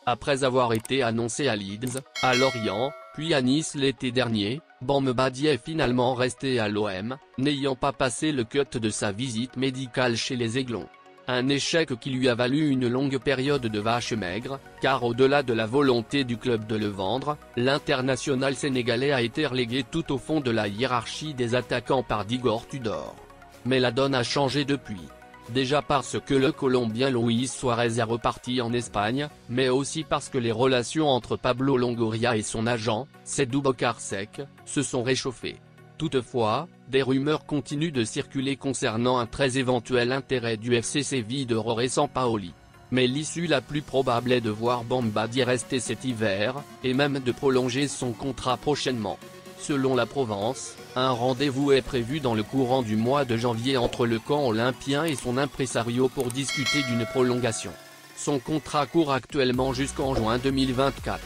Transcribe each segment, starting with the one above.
Après avoir été annoncé à Leeds, à Lorient, puis à Nice l'été dernier, Bamba Dieng est finalement resté à l'OM, n'ayant pas passé le cut de sa visite médicale chez les Aiglons. Un échec qui lui a valu une longue période de vache maigre, car au-delà de la volonté du club de le vendre, l'international sénégalais a été relégué tout au fond de la hiérarchie des attaquants par Igor Tudor. Mais la donne a changé depuis. Déjà parce que le Colombien Luis Suarez est reparti en Espagne, mais aussi parce que les relations entre Pablo Longoria et son agent, Seydou Bokar Seck, se sont réchauffées. Toutefois, des rumeurs continuent de circuler concernant un très éventuel intérêt du FC Séville de Jorge Sampaoli. Mais l'issue la plus probable est de voir Bamba Dieng rester cet hiver, et même de prolonger son contrat prochainement. Selon la Provence, un rendez-vous est prévu dans le courant du mois de janvier entre le camp olympien et son impresario pour discuter d'une prolongation. Son contrat court actuellement jusqu'en juin 2024.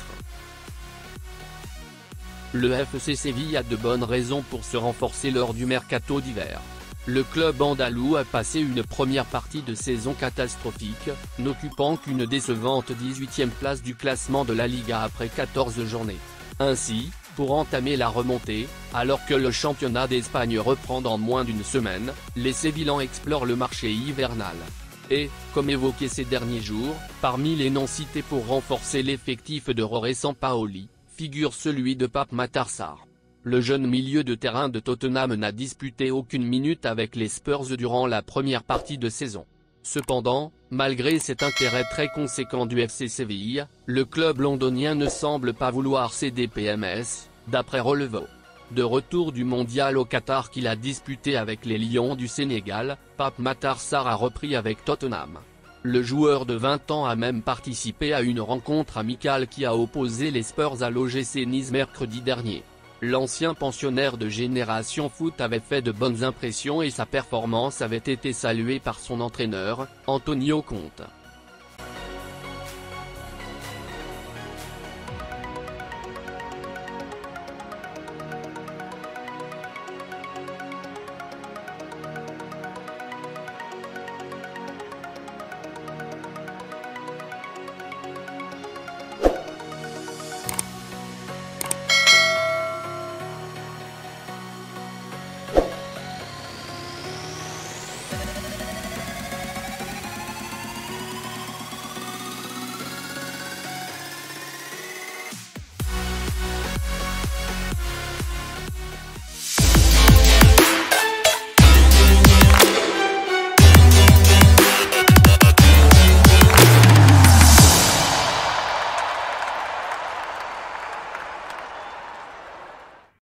Le FC Séville a de bonnes raisons pour se renforcer lors du mercato d'hiver. Le club andalou a passé une première partie de saison catastrophique, n'occupant qu'une décevante 18e place du classement de la Liga après 14 journées. Ainsi, pour entamer la remontée, alors que le championnat d'Espagne reprend dans moins d'une semaine, les Sévillans explorent le marché hivernal. Et, comme évoqué ces derniers jours, parmi les noms cités pour renforcer l'effectif de Jorge Sampaoli, figure celui de Pape Matar Sarr. Le jeune milieu de terrain de Tottenham n'a disputé aucune minute avec les Spurs durant la première partie de saison. Cependant, malgré cet intérêt très conséquent du FC Séville, le club londonien ne semble pas vouloir céder PMS, d'après Relevo. De retour du mondial au Qatar qu'il a disputé avec les Lions du Sénégal, Pape Matar Sarr a repris avec Tottenham. Le joueur de 20 ans a même participé à une rencontre amicale qui a opposé les Spurs à l'OGC Nice mercredi dernier. L'ancien pensionnaire de Génération Foot avait fait de bonnes impressions et sa performance avait été saluée par son entraîneur, Antonio Conte.